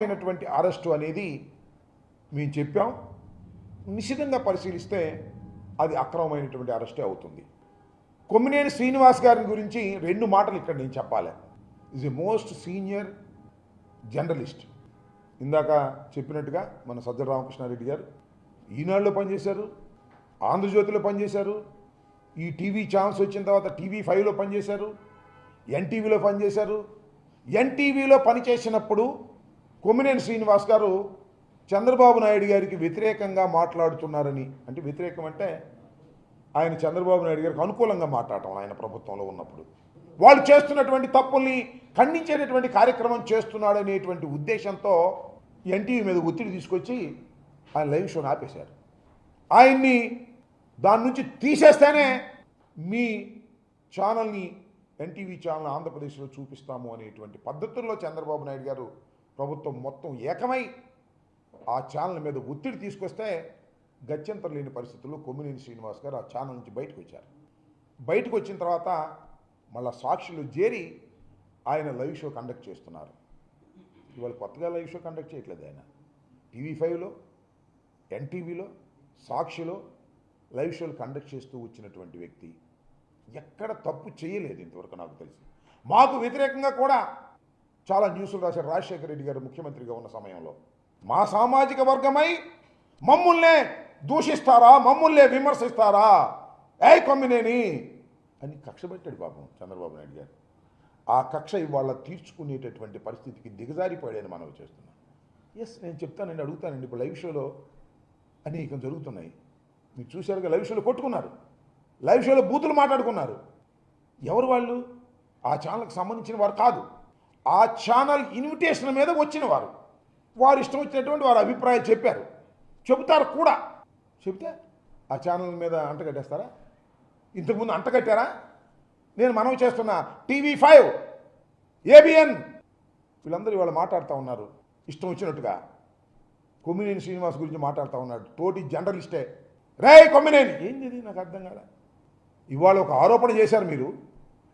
అయినటువంటి అరెస్టు అనేది మేము చెప్పాం. నిశితంగా పరిశీలిస్తే అది అక్రమమైనటువంటి అరెస్టే అవుతుంది. కొమ్మినేని శ్రీనివాస్ గారి గురించి రెండు మాటలు ఇక్కడ నేను చెప్పాలి. Is a most senior journalist. ఇందాక చెప్పినట్టుగా మన సజ్జల రామకృష్ణారెడ్డి గారు ఈనాడులో పనిచేశారు, ఆంధ్రజ్యోతిలో పనిచేశారు, ఈ టీవీ ఛానల్స్ వచ్చిన తర్వాత TV5లో పనిచేశారు, ఎన్టీవీలో పనిచేశారు. ఎన్టీవీలో పనిచేసినప్పుడు కొమ్మినేని శ్రీనివాస్ గారు చంద్రబాబు నాయుడు గారికి వ్యతిరేకంగా మాట్లాడుతున్నారని, అంటే వ్యతిరేకం అంటే ఆయన చంద్రబాబు నాయుడు గారికి అనుకూలంగా మాట్లాడటం, ఆయన ప్రభుత్వంలో ఉన్నప్పుడు వాళ్ళు చేస్తున్నటువంటి తప్పుల్ని ఖండించేటటువంటి కార్యక్రమం చేస్తున్నాడనేటువంటి ఉద్దేశంతో ఎన్టీవీ మీద ఒత్తిడి తీసుకొచ్చి ఆయన లైవ్ షోని ఆపేశారు. ఆయన్ని దాని నుంచి తీసేస్తేనే మీ ఛానల్ని, ఎన్టీవీ ఛానల్ ఆంధ్రప్రదేశ్లో చూపిస్తాము అనేటువంటి పద్ధతుల్లో చంద్రబాబు నాయుడు గారు ప్రభుత్వం మొత్తం ఏకమై ఆ ఛానల్ మీద ఒత్తిడి తీసుకొస్తే గత్యంతరం లేని పరిస్థితుల్లో కొమ్మినేని శ్రీనివాస్ గారు ఆ ఛానల్ నుంచి బయటకు వచ్చారు. బయటకు వచ్చిన తర్వాత మళ్ళీ సాక్షిలో చేరి ఆయన లైవ్ షో కండక్ట్ చేస్తున్నారు. ఇవాళ కొత్తగా లైవ్ షో కండక్ట్ చేయట్లేదు. ఆయన TV5లో, ఎన్టీవీలో, సాక్షిలో లైవ్ షోలు కండక్ట్ చేస్తూ వచ్చినటువంటి వ్యక్తి. ఎక్కడ తప్పు చేయలేదు ఇంతవరకు నాకు తెలిసి. మాకు వ్యతిరేకంగా కూడా చాలా న్యూస్లు రాశారు. రాజశేఖర రెడ్డి గారు ముఖ్యమంత్రిగా ఉన్న సమయంలో మా సామాజిక వర్గమై మమ్ముల్నే దూషిస్తారా, మమ్ముల్నే విమర్శిస్తారా, ఏ కొమ్మినేని అని కక్ష పెట్టాడు పాపం చంద్రబాబు నాయుడు గారు. ఆ కక్ష ఇవాళ తీర్చుకునేటటువంటి పరిస్థితికి దిగజారిపోయాడని మనవి చేస్తున్నాను. ఎస్, నేను చెప్తానండి, అడుగుతానండి. ఇప్పుడు లైవ్ షోలో అనేకం జరుగుతున్నాయి. మీరు చూశారుగా, లైవ్ షోలో కొట్టుకున్నారు, లైవ్ షోలో బూతులు మాట్లాడుకున్నారు. ఎవరు వాళ్ళు? ఆ ఛానల్కి సంబంధించిన వారు కాదు. ఆ ఛానల్ ఇన్విటేషన్ మీద వచ్చిన వారు. వారు ఇష్టం వచ్చినటువంటి వారి అభిప్రాయాలు చెప్పారు, చెబుతారు కూడా. చెబితే ఆ ఛానల్ మీద అంటగట్టేస్తారా? ఇంతకుముందు అంటగట్టారా? నేను మనవి చేస్తున్నా, TV5, ABN వీళ్ళందరూ ఇవాళ మాట్లాడుతూ ఉన్నారు ఇష్టం వచ్చినట్టుగా. కొమ్మినేని శ్రీనివాస్ గురించి మాట్లాడుతూ ఉన్నాడు, తోటి జర్నలిస్టే. రే కొమ్మినేని ఏంది నాకు అర్థం కాదా. ఇవాళ ఒక ఆరోపణ చేశారు మీరు,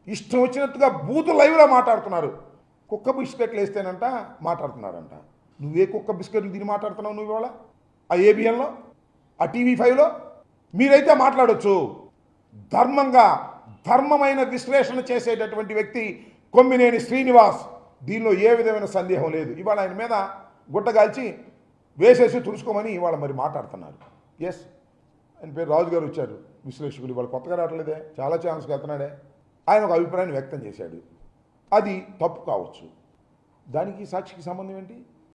ఇష్టం వచ్చినట్టుగా బూతు లైవ్లో మాట్లాడుతున్నారు. కుక్క బిస్కెట్లు వేస్తేనంట మాట్లాడుతున్నారంట. నువ్వే కుక్క బిస్కెట్లు తిని మాట్లాడుతున్నావు నువ్వు ఇవాళ? ఆ ABNలో, ఆ TV5లో మీరైతే మాట్లాడొచ్చు. ధర్మంగా ధర్మమైన విశ్లేషణ చేసేటటువంటి వ్యక్తి కొమ్మినేని శ్రీనివాస్. దీనిలో ఏ విధమైన సందేహం లేదు. ఇవాళ ఆయన మీద గుట్టగాల్చి వేసేసి తుడుచుకోమని ఇవాళ మరి మాట్లాడుతున్నారు. ఎస్, ఆయన పేరు రాజు గారు వచ్చారు, విశ్లేషకులు. ఇవాళ కొత్తగా రావట్లేదే, చాలా ఛానల్స్కి వెళ్తున్నాడే. ఆయన ఒక అభిప్రాయాన్ని వ్యక్తం చేశాడు. అది తప్పు కావచ్చు. దానికి సాక్షికి సంబంధం ఏంటి?